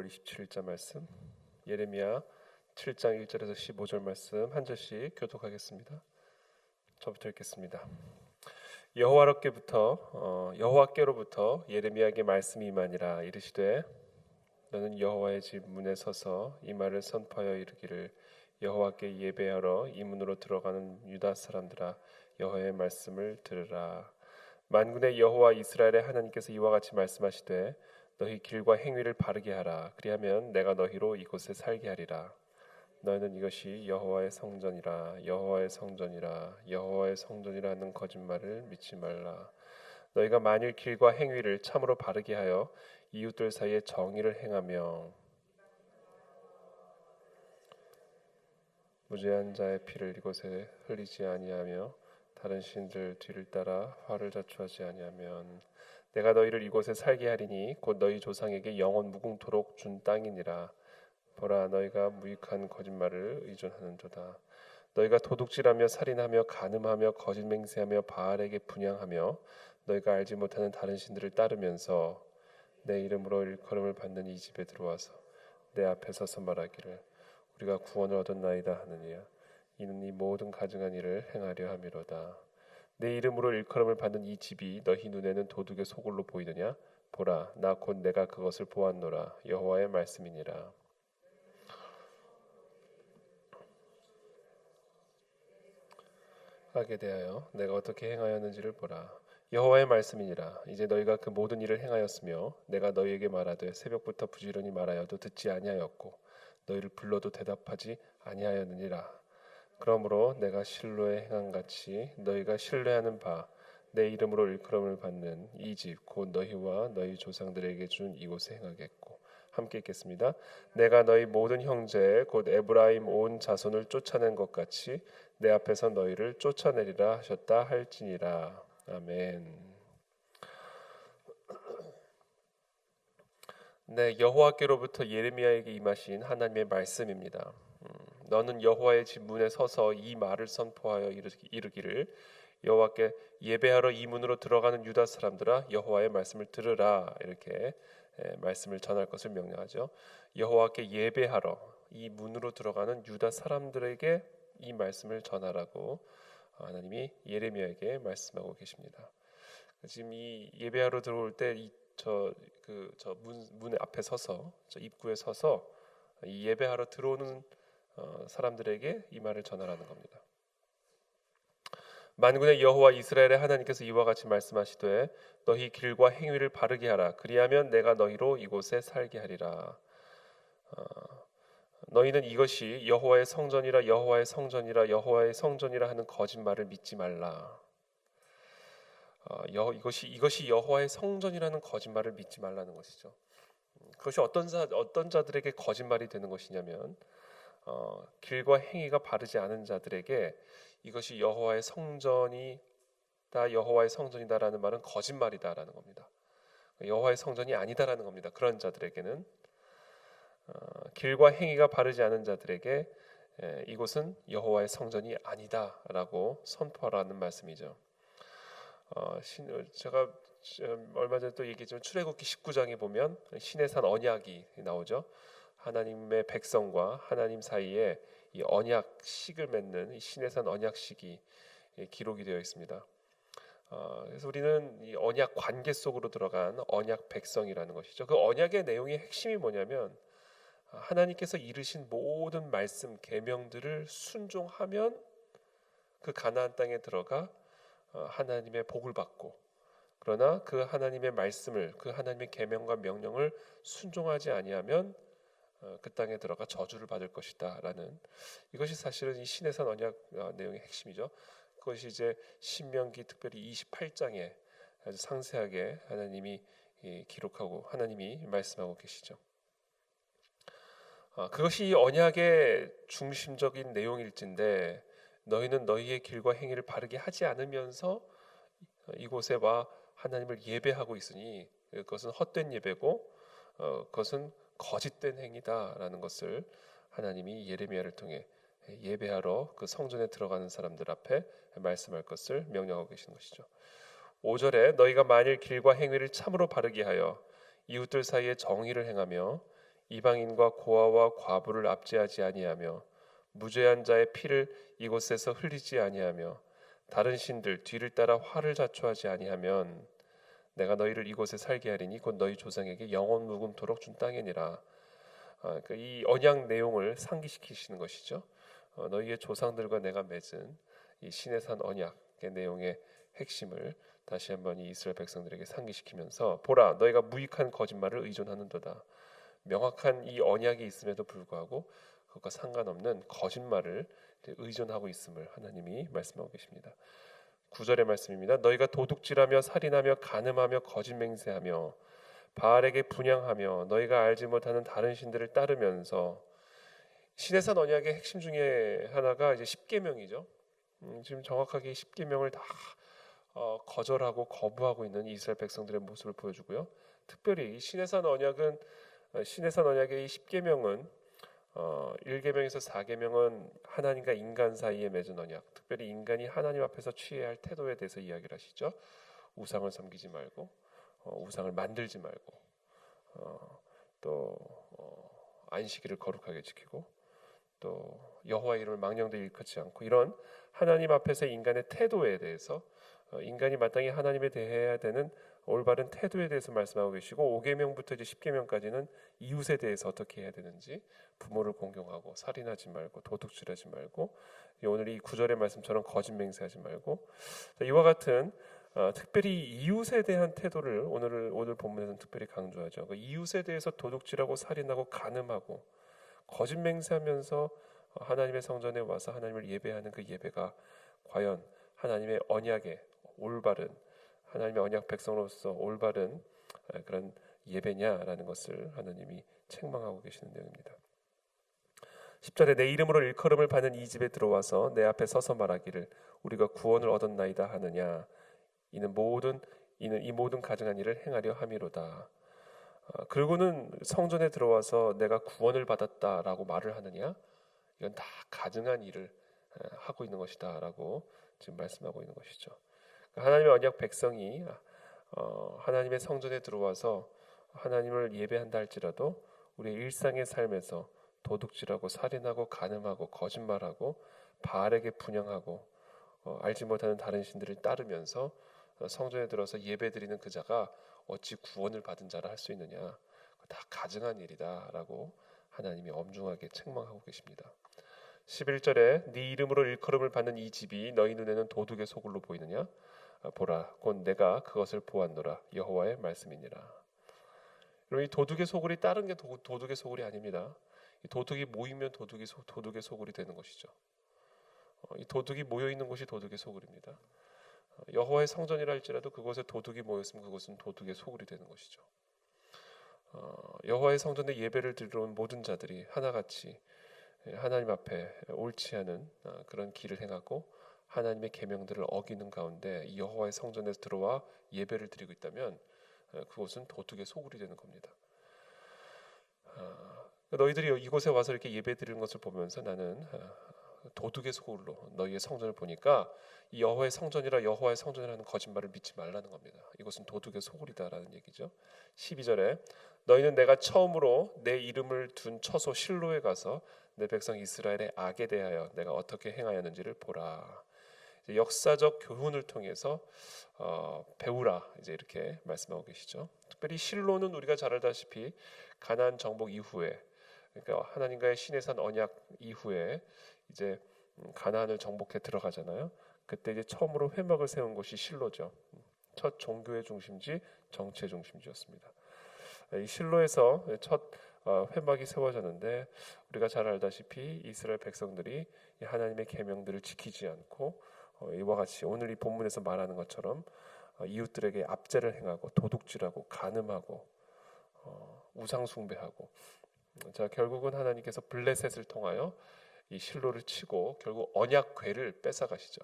6월 27일자 말씀, 예레미야 7장 1절에서 15절 말씀 한 절씩 교독하겠습니다. 저부터 읽겠습니다. 여호와께로부터 예레미야에게 말씀이 임하니라. 이르시되 너는 여호와의 집 문에 서서 이 말을 선포하여 이르기를, 여호와께 예배하러 이 문으로 들어가는 유다 사람들아, 여호와의 말씀을 들으라. 만군의 여호와 이스라엘의 하나님께서 이와 같이 말씀하시되 너희 길과 행위를 바르게 하라. 그리하면 내가 너희로 이곳에 살게 하리라. 너희는 이것이 여호와의 성전이라, 여호와의 성전이라, 여호와의 성전이라 하는 거짓말을 믿지 말라. 너희가 만일 길과 행위를 참으로 바르게 하여 이웃들 사이에 정의를 행하며 무죄한 자의 피를 이곳에 흘리지 아니하며 다른 신들 뒤를 따라 화를 자초하지 아니하면 내가 너희를 이곳에 살게 하리니 곧 너희 조상에게 영원 무궁토록 준 땅이니라. 보라, 너희가 무익한 거짓말을 의존하는도다. 너희가 도둑질하며 살인하며 간음하며 거짓 맹세하며 바알에게 분향하며 너희가 알지 못하는 다른 신들을 따르면서 내 이름으로 일컬음을 받는 이 집에 들어와서 내 앞에 서서 말하기를 우리가 구원을 얻었나이다 하느니라. 이는 이 모든 가증한 일을 행하려 함이로다. 내 이름으로 일컬음을 받는 이 집이 너희 눈에는 도둑의 소굴로 보이느냐? 보라, 나 곧 내가 그것을 보았노라. 여호와의 말씀이니라. 하게 대하여 내가 어떻게 행하였는지를 보라. 여호와의 말씀이니라. 이제 너희가 그 모든 일을 행하였으며 내가 너희에게 말하되 새벽부터 부지런히 말하여도 듣지 아니하였고 너희를 불러도 대답하지 아니하였느니라. 그러므로 내가 실로에 행한 같이 너희가 신뢰하는 바 내 이름으로 일컬음을 받는 이 집 곧 너희와 너희 조상들에게 준 이곳에 행하겠고. 함께 읽겠습니다. 내가 너희 모든 형제 곧 에브라임 온 자손을 쫓아낸 것 같이 내 앞에서 너희를 쫓아내리라 하셨다 할지니라. 아멘. 네, 여호와께로부터 예레미야에게 임하신 하나님의 말씀입니다. 너는 여호와의 집 문에 서서 이 말을 선포하여 이르기를, 여호와께 예배하러 이 문으로 들어가는 유다 사람들아, 여호와의 말씀을 들으라. 이렇게 말씀을 전할 것을 명령하죠. 여호와께 예배하러 이 문으로 들어가는 유다 사람들에게 이 말씀을 전하라고 하나님이 예레미야에게 말씀하고 계십니다. 지금 이 예배하러 들어올 때 저 문 앞에 서서, 저 입구에 서서 이 예배하러 들어오는 사람들에게 이 말을 전하라는 겁니다. 만군의 여호와 이스라엘의 하나님께서 이와 같이 말씀하시되 너희 길과 행위를 바르게 하라. 그리하면 내가 너희로 이곳에 살게 하리라. 너희는 이것이 여호와의 성전이라, 여호와의 성전이라, 여호와의 성전이라 하는 거짓말을 믿지 말라. 이것이 여호와의 성전이라는 거짓말을 믿지 말라는 것이죠. 그것이 어떤 자들에게 거짓말이 되는 것이냐면 길과 행위가 바르지 않은 자들에게 이것이 여호와의 성전이다, 여호와의 성전이다라는 말은 거짓말이다라는 겁니다. 여호와의 성전이 아니다라는 겁니다. 그런 자들에게는 길과 행위가 바르지 않은 자들에게 이곳은 여호와의 성전이 아니다라고 선포하라는 말씀이죠. 제가 얼마 전에 또 얘기했지만 출애굽기 19장에 보면 시내산 언약이 나오죠. 하나님의 백성과 하나님 사이에 이 언약식을 맺는 이 시내산 언약식이 기록이 되어 있습니다. 그래서 우리는 이 언약 관계 속으로 들어간 언약 백성이라는 것이죠. 그 언약의 내용의 핵심이 뭐냐면 하나님께서 이르신 모든 말씀 계명들을 순종하면 그 가나안 땅에 들어가 하나님의 복을 받고, 그러나 그 하나님의 말씀을, 그 하나님의 계명과 명령을 순종하지 아니하면 그 땅에 들어가 저주를 받을 것이다라는, 이것이 사실은 이 시내산 언약 내용의 핵심이죠. 그것이 이제 신명기 특별히 28장에 아주 상세하게 하나님이 기록하고 하나님이 말씀하고 계시죠. 그것이 이 언약의 중심적인 내용일진데 너희는 너희의 길과 행위를 바르게 하지 않으면서 이곳에 와 하나님을 예배하고 있으니 그것은 헛된 예배고 그것은 거짓된 행위다라는 것을 하나님이 예레미야를 통해 예배하러 그 성전에 들어가는 사람들 앞에 말씀할 것을 명령하고 계시는 것이죠. 5절에 너희가 만일 길과 행위를 참으로 바르게 하여 이웃들 사이에 정의를 행하며 이방인과 고아와 과부를 압제하지 아니하며 무죄한 자의 피를 이곳에서 흘리지 아니하며 다른 신들 뒤를 따라 화를 자초하지 아니하면 내가 너희를 이곳에 살게 하리니 곧 너희 조상에게 영원 무궁토록 준 땅이니라. 이 언약 내용을 상기시키시는 것이죠. 너희의 조상들과 내가 맺은 이 시내산 언약의 내용의 핵심을 다시 한번 이 이스라엘 백성들에게 상기시키면서 보라 너희가 무익한 거짓말을 의존하는도다. 명확한 이 언약이 있음에도 불구하고 그것과 상관없는 거짓말을 의존하고 있음을 하나님이 말씀하고 계십니다. 9절의 말씀입니다. 너희가 도둑질하며 살인하며 간음하며 거짓 맹세하며 바알에게 분향하며 너희가 알지 못하는 다른 신들을 따르면서 시내산 언약의 핵심 중에 하나가 이제 십계명이죠. 지금 정확하게 십계명을 다 거절하고 거부하고 있는 이스라엘 백성들의 모습을 보여주고요. 특별히 이 시내산 언약의 이 십계명은 1계명에서 4계명은 하나님과 인간 사이에 맺은 언약, 특별히 인간이 하나님 앞에서 취해야 할 태도에 대해서 이야기를 하시죠. 우상을 섬기지 말고 우상을 만들지 말고 또 안식일을 거룩하게 지키고 또 여호와 이름을 망령되이 일컫지 않고 이런 하나님 앞에서 인간의 태도에 대해서 인간이 마땅히 하나님에 대해야 되는 올바른 태도에 대해서 말씀하고 계시고 5계명부터 이제 10계명까지는 이웃에 대해서 어떻게 해야 되는지 부모를 공경하고 살인하지 말고 도둑질하지 말고 오늘 이 9절의 말씀처럼 거짓 맹세하지 말고 이와 같은 특별히 이웃에 대한 태도를 오늘 본문에서는 특별히 강조하죠. 이웃에 대해서 도둑질하고 살인하고 간음하고 거짓 맹세하면서 하나님의 성전에 와서 하나님을 예배하는 그 예배가 과연 하나님의 언약의 올바른 하나님의 언약 백성으로서 올바른 그런 예배냐라는 것을 하나님이 책망하고 계시는 내용입니다. 10절에 내 이름으로 일컬음을 받는 이 집에 들어와서 내 앞에 서서 말하기를 우리가 구원을 얻었나이다 하느냐 이는 이 모든 가증한 일을 행하려 함이로다. 그리고는 성전에 들어와서 내가 구원을 받았다라고 말을 하느냐 이건 다 가증한 일을 하고 있는 것이다라고 지금 말씀하고 있는 것이죠. 하나님의 언약 백성이 하나님의 성전에 들어와서 하나님을 예배한다 할지라도 우리의 일상의 삶에서 도둑질하고 살인하고 간음하고 거짓말하고 바알에게 분향하고 알지 못하는 다른 신들을 따르면서 성전에 들어서 예배드리는 그 자가 어찌 구원을 받은 자라 할 수 있느냐 다 가증한 일이다라고 하나님이 엄중하게 책망하고 계십니다. 11절에 네 이름으로 일컬음을 받는 이 집이 너희 눈에는 도둑의 소굴로 보이느냐 보라 곧 내가 그것을 보았노라 여호와의 말씀이니라. 여러분 이 도둑의 소굴이 다른 게 도둑의 소굴이 아닙니다. 이 도둑이 모이면 도둑의 소굴이 되는 것이죠. 이 도둑이 모여 있는 곳이 도둑의 소굴입니다. 여호와의 성전이라 할지라도 그곳에 도둑이 모였으면 그것은 도둑의 소굴이 되는 것이죠. 여호와의 성전에 예배를 드리러 온 모든 자들이 하나같이 하나님 앞에 옳지 않은 그런 길을 행하고 하나님의 계명들을 어기는 가운데 이 여호와의 성전에 들어와 예배를 드리고 있다면 그곳은 도둑의 소굴이 되는 겁니다. 너희들이 이곳에 와서 이렇게 예배 드리는 것을 보면서 나는 도둑의 소굴로 너희의 성전을 보니까 이 여호와의 성전이라는 거짓말을 믿지 말라는 겁니다. 이것은 도둑의 소굴이다라는 얘기죠. 12절에 너희는 내가 처음으로 내 이름을 둔 처소 실로에 가서 내 백성 이스라엘의 악에 대하여 내가 어떻게 행하였는지를 보라. 이제 역사적 교훈을 통해서 배우라 이제 이렇게 말씀하고 계시죠. 특별히 실로는 우리가 잘 알다시피 가나안 정복 이후에 그러니까 하나님과의 시내산 언약 이후에 이제 가나안을 정복해 들어가잖아요. 그때 이제 처음으로 회막을 세운 곳이 실로죠. 첫 종교의 중심지, 정치의 중심지였습니다. 이 실로에서 첫 회막이 세워졌는데 우리가 잘 알다시피 이스라엘 백성들이 하나님의 계명들을 지키지 않고 이와 같이 오늘 이 본문에서 말하는 것처럼 이웃들에게 압제를 행하고 도둑질하고 간음하고 우상 숭배하고 자 결국은 하나님께서 블레셋을 통하여 이 실로를 치고 결국 언약궤를 뺏어가시죠.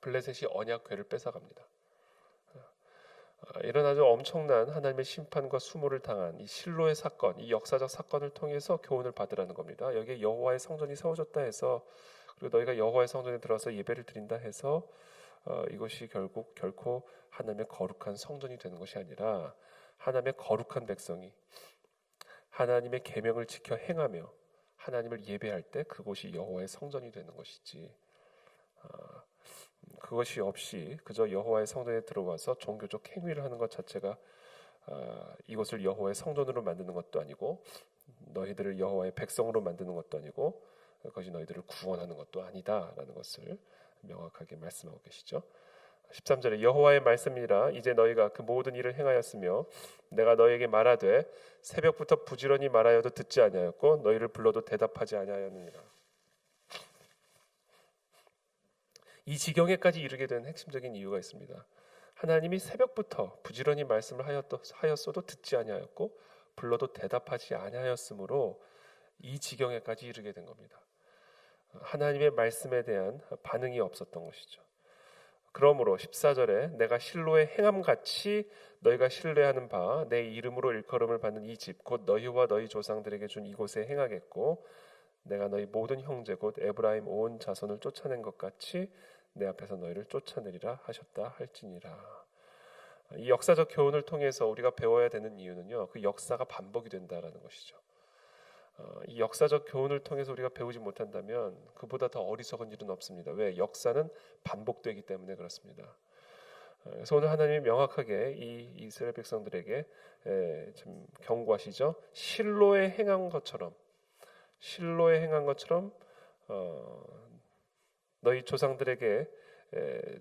블레셋이 언약궤를 뺏어갑니다. 이런 아주 엄청난 하나님의 심판과 수모를 당한 이 실로의 사건, 이 역사적 사건을 통해서 교훈을 받으라는 겁니다. 여기에 여호와의 성전이 세워졌다 해서 그리고 너희가 여호와의 성전에 들어서 예배를 드린다 해서 이것이 결코 하나님의 거룩한 성전이 되는 것이 아니라 하나님의 거룩한 백성이 하나님의 계명을 지켜 행하며 하나님을 예배할 때 그곳이 여호와의 성전이 되는 것이지, 그것이 없이 그저 여호와의 성전에 들어와서 종교적 행위를 하는 것 자체가 이곳을 여호와의 성전으로 만드는 것도 아니고 너희들을 여호와의 백성으로 만드는 것도 아니고 그것이 너희들을 구원하는 것도 아니다라는 것을 명확하게 말씀하고 계시죠. 13절에 여호와의 말씀이라 이제 너희가 그 모든 일을 행하였으며 내가 너희에게 말하되 새벽부터 부지런히 말하여도 듣지 아니하였고 너희를 불러도 대답하지 아니하였느니라. 이 지경에까지 이르게 된 핵심적인 이유가 있습니다. 하나님이 새벽부터 부지런히 말씀을 하였어도 듣지 아니하였고 불러도 대답하지 아니하였으므로 이 지경에까지 이르게 된 겁니다. 하나님의 말씀에 대한 반응이 없었던 것이죠. 그러므로 14절에 내가 실로의 행함같이 너희가 신뢰하는 바 내 이름으로 일컬음을 받는 이 집 곧 너희와 너희 조상들에게 준 이곳에 행하겠고 내가 너희 모든 형제 곧 에브라임 온 자손을 쫓아낸 것 같이 내 앞에서 너희를 쫓아내리라 하셨다 할지니라. 이 역사적 교훈을 통해서 우리가 배워야 되는 이유는요, 그 역사가 반복이 된다라는 것이죠. 이 역사적 교훈을 통해서 우리가 배우지 못한다면 그보다 더 어리석은 일은 없습니다. 왜? 역사는 반복되기 때문에 그렇습니다. 그래서 오늘 하나님이 명확하게 이 이스라엘 백성들에게 좀 경고하시죠. 실로에 행한 것처럼 너희 조상들에게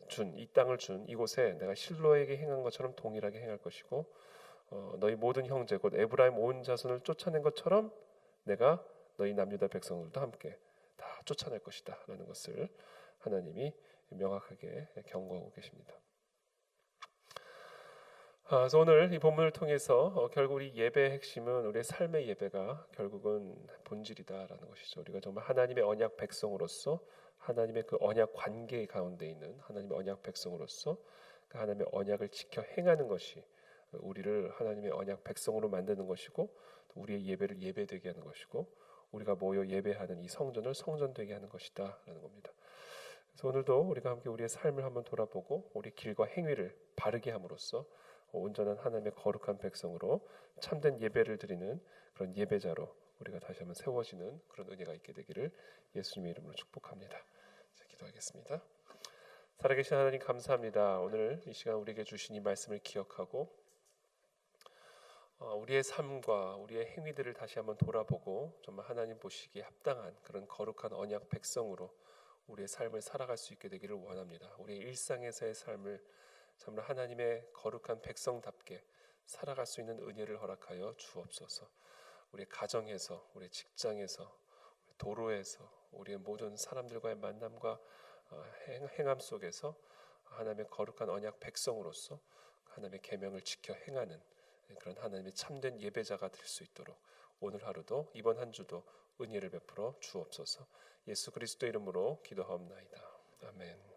준 이 땅을 준 이곳에 내가 실로에게 행한 것처럼 동일하게 행할 것이고 너희 모든 형제 곧 에브라임 온 자손을 쫓아낸 것처럼 내가 너희 남유다 백성들도 함께 다 쫓아낼 것이다 라는 것을 하나님이 명확하게 경고하고 계십니다. 그래서 오늘 이 본문을 통해서 결국 우리 예배의 핵심은 우리의 삶의 예배가 결국은 본질이다라는 것이죠. 우리가 정말 하나님의 언약 백성으로서 하나님의 그 언약 관계 가운데 있는 하나님의 언약 백성으로서 그 하나님의 언약을 지켜 행하는 것이 우리를 하나님의 언약 백성으로 만드는 것이고 우리의 예배를 예배되게 하는 것이고 우리가 모여 예배하는 이 성전을 성전되게 하는 것이다라는 겁니다. 그래서 오늘도 우리가 함께 우리의 삶을 한번 돌아보고 우리 길과 행위를 바르게 함으로써 온전한 하나님의 거룩한 백성으로 참된 예배를 드리는 그런 예배자로 우리가 다시 한번 세워지는 그런 은혜가 있게 되기를 예수님의 이름으로 축복합니다. 자, 기도하겠습니다. 살아계신 하나님 감사합니다. 오늘 이 시간 우리에게 주신 이 말씀을 기억하고 우리의 삶과 우리의 행위들을 다시 한번 돌아보고 정말 하나님 보시기에 합당한 그런 거룩한 언약 백성으로 우리의 삶을 살아갈 수 있게 되기를 원합니다. 우리의 일상에서의 삶을 정말 하나님의 거룩한 백성답게 살아갈 수 있는 은혜를 허락하여 주옵소서. 우리의 가정에서, 우리의 직장에서, 우리 도로에서, 우리의 모든 사람들과의 만남과 행함 속에서 하나님의 거룩한 언약 백성으로서 하나님의 계명을 지켜 행하는 그런 하나님의 참된 예배자가 될 수 있도록 오늘 하루도 이번 한 주도 은혜를 베풀어 주옵소서. 예수 그리스도 이름으로 기도하옵나이다. 아멘.